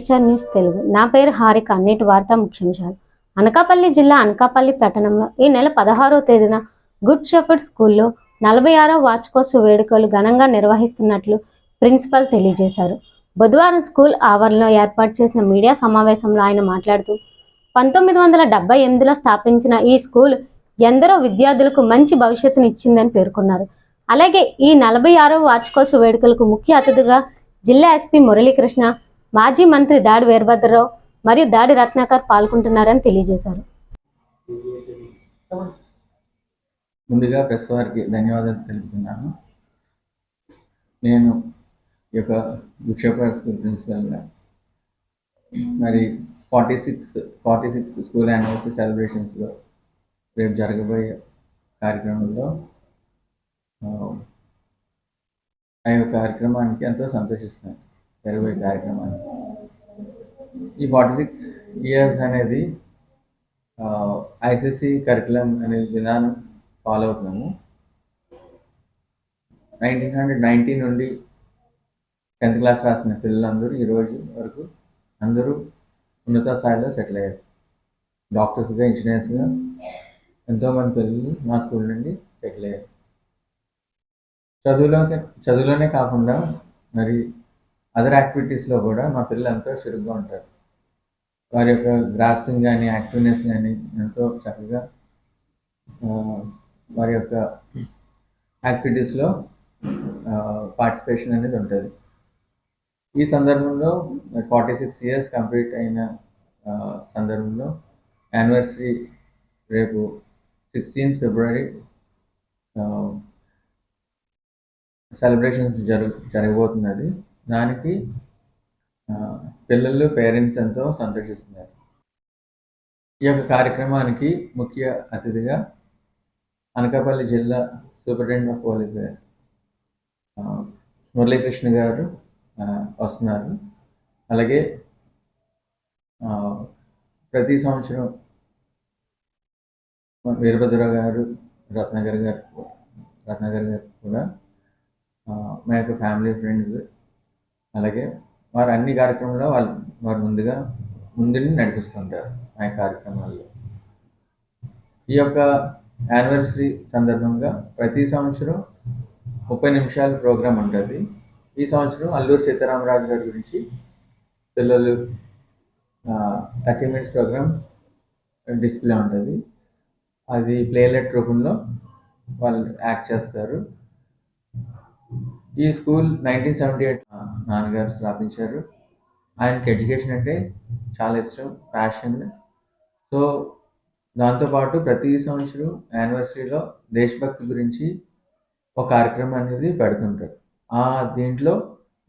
Star news Telugu. నా పేరు హారిక. నేటి వార్తా ముఖ్యాంశాలు. అనకాపల్లి జిల్లా అనకాపల్లి పట్టణంలో ఈ నెల 16వ తేదీన గుడ్ షెపర్డ్ స్కూల్లో 46వ వార్షికోత్సవ వేడుకలు ఘనంగా నిర్వహిస్తున్నట్లు ప్రిన్సిపల్ తెలియజేశారు. బుధవారం స్కూల్ ఆవరణలో ఏర్పాటు చేసిన మీడియా సమావేశంలో ఆయన మాట్లాడుతూ 1978లో స్థాపించిన ఈ స్కూల్ ఎందరో విద్యార్థులకు మంచి భవిష్యత్తును ఇచ్చిందని పేర్కొన్నారు. అలాగే ఈ 46వ వార్షికోత్సవ వేడుకలకు ముఖ్య అతిథిగా జిల్లా ఎస్పీ మురళీకృష్ణ, మాజీ మంత్రి దాడి వీరభద్రరావు మరియు దాడి రత్నాకర్ పాల్గొంటున్నారని తెలియజేశారు. ముందుగా ప్రెస్ వారికి ధన్యవాదాలు తెలుపుతున్నాను. నేను ఈ యొక్క గుడ్ షెపర్డ్ స్కూల్ ప్రిన్సిపల్గా మరి 46 స్కూల్ యానివర్సరీ సెలబ్రేషన్స్లో రేపు జరగబోయే కార్యక్రమంలో ఆ యొక్క కార్యక్రమానికి ఎంతో సంతోషిస్తున్నాను. జరగబోయే కార్యక్రమానికి ఈ 46 ఇయర్స్ అనేది ఐసీసీ కరికులం అనే విధానం ఫాలో అవుతున్నాము. 1990 నుండి 10th క్లాస్ రాసిన పిల్లలందరూ ఈరోజు వరకు అందరూ ఉన్నత స్థాయిలో సెటిల్ అయ్యారు. డాక్టర్స్గా, ఇంజనీర్స్గా ఎంతోమంది పిల్లలు మా స్కూల్ నుండి సెటిల్ అయ్యారు. చదువులోనే కాకుండా మరి అదర్ యాక్టివిటీస్లో కూడా మా పిల్లలు ఎంతో చురుగ్గా ఉంటారు. వారి యొక్క గ్రాస్పింగ్ కానీ, యాక్టివ్నెస్ కానీ ఎంతో చక్కగా వారి యొక్క యాక్టివిటీస్లో పార్టిసిపేషన్ అనేది ఉంటుంది. ఈ సందర్భంలో 46 ఇయర్స్ కంప్లీట్ అయిన సందర్భంలో యానివర్సరీ రేపు 16th ఫిబ్రవరి సెలబ్రేషన్స్ జరగబోతున్నది. దానికి పిల్లలు, పేరెంట్స్ ఎంతో సంతోషిస్తున్నారు. ఈ యొక్క కార్యక్రమానికి ముఖ్య అతిథిగా అనకాపల్లి జిల్లా సూపరింటెండెంట్ ఆఫ్ పోలీస్ మురళీకృష్ణ గారు వస్తున్నారు. అలాగే ప్రతి సంవత్సరం వీరభద్రరావు గారు, రత్నాకర్ గారు కూడా మా యొక్క ఫ్యామిలీ ఫ్రెండ్స్. అలాగే వారు అన్ని కార్యక్రమంలో వారు ముందుని నడిపిస్తుంటారు ఆ కార్యక్రమాల్లో. ఈ యొక్క యానివర్సరీ సందర్భంగా ప్రతి సంవత్సరం 30 నిమిషాల ప్రోగ్రాం ఉంటుంది. ఈ సంవత్సరం అల్లూరి సీతారామరాజు గారి గురించి పిల్లలు 30 minutes ప్రోగ్రాం డిస్ప్లే ఉంటుంది. అది ప్లేలెట్ రూపంలో వాళ్ళు యాక్ట్ చేస్తారు. ఈ స్కూల్ 1978 నాన్నగారు స్థాపించారు. ఆయనకి ఎడ్యుకేషన్ అంటే చాలా ఇష్టం, ప్యాషన్. సో దాంతోపాటు ప్రతి సంవత్సరం యానివర్సరీలో దేశభక్తి గురించి ఒక కార్యక్రమం అనేది పెడుతుంటారు. దీంట్లో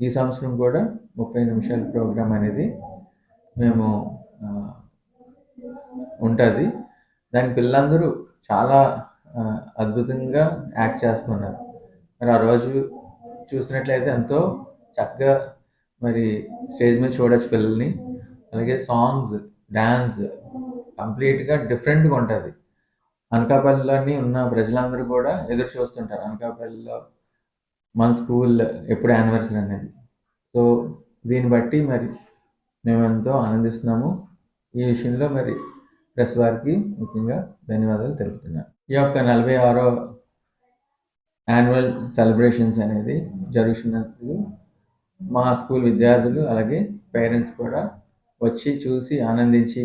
ఈ సంవత్సరం కూడా 30 నిమిషాల ప్రోగ్రాం అనేది మేము ఉంటుంది. దాని పిల్లలందరూ చాలా అద్భుతంగా యాక్ట్ చేస్తున్నారు. మరి ఆ రోజు చూసినట్లయితే ఎంతో చక్కగా మరి స్టేజ్ మీద చూడొచ్చు పిల్లల్ని. అలాగే సాంగ్స్, డ్యాన్స్ కంప్లీట్గా డిఫరెంట్గా ఉంటుంది. అనకాపల్లిలోని ఉన్న ప్రజలందరూ కూడా ఎదురు చూస్తుంటారు అనకాపల్లిలో మన స్కూల్ ఎప్పుడు యానివర్సరీ అనేది. సో దీన్ని బట్టి మరి మేము ఎంతో ఆనందిస్తున్నాము. ఈ విషయంలో మరి ప్రెస్ వారికి ముఖ్యంగా ధన్యవాదాలు తెలుపుతున్నాను. ఈ యొక్క 46వ యాన్యువల్ సెలబ్రేషన్స్ అనేది జరుగుతున్నప్పుడు మా స్కూల్ విద్యార్థులు అలాగే పేరెంట్స్ కూడా వచ్చి చూసి ఆనందించి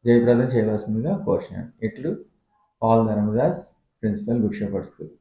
జయప్రదం చేయవలసిందిగా కోరుచున్నాను. ఇట్లు Paul Dharmadas, principal, good shepherd school.